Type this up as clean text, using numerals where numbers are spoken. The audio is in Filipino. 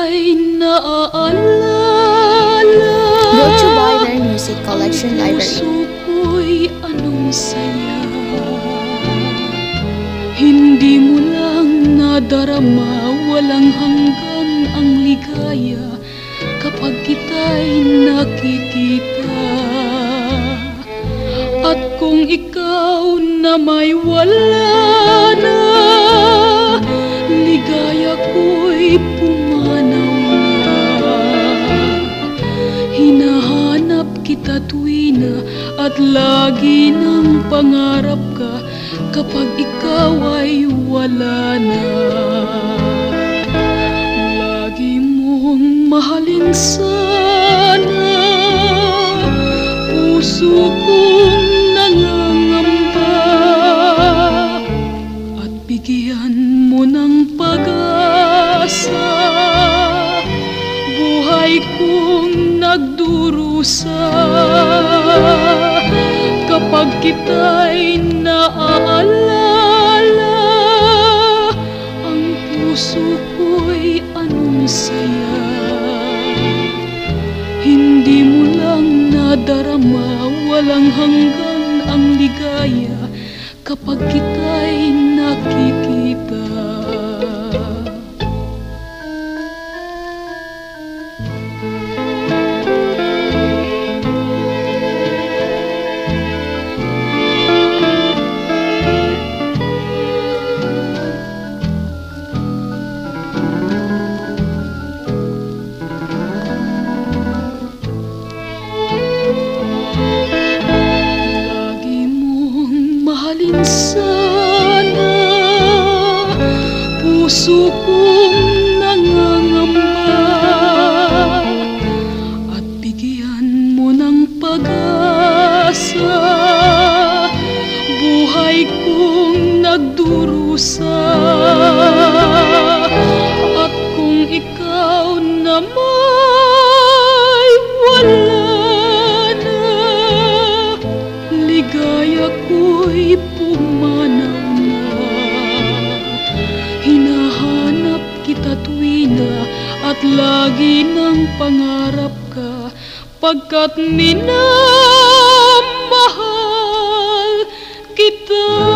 kita'y naaalala. Brought to you by Rare Music Collection Library. Puso ko'y anong saya, hindi mo lang nadarama, walang hanggan ang ligaya kapag kita'y nakikita. At kung ikaw na may wala na, ligaya ko'y pumanaw na. Hinahanap kita tuwina at lagi ng pangarap ka kapag ikaw ay wala na. Lagi mong mahalin sana, puso kong nangangamba, at bigyan mo ng pag-asa buhay kong nagdurusa. Kapag kita'y naaalala, ang puso ko'y anong saya, hindi mo lang nadarama, walang hanggan ang ligaya kapag kita'y nakikita. Mahalin sana, puso kong nangangamba, at bigyan mo ng pag-asa buhay kong nagdurusa. At kung ikaw na may wala na, ligaya ko'y pumanaw na. Hinahanap kita tuwina at lagi ng pangarap ka, pagkat minamahal kita.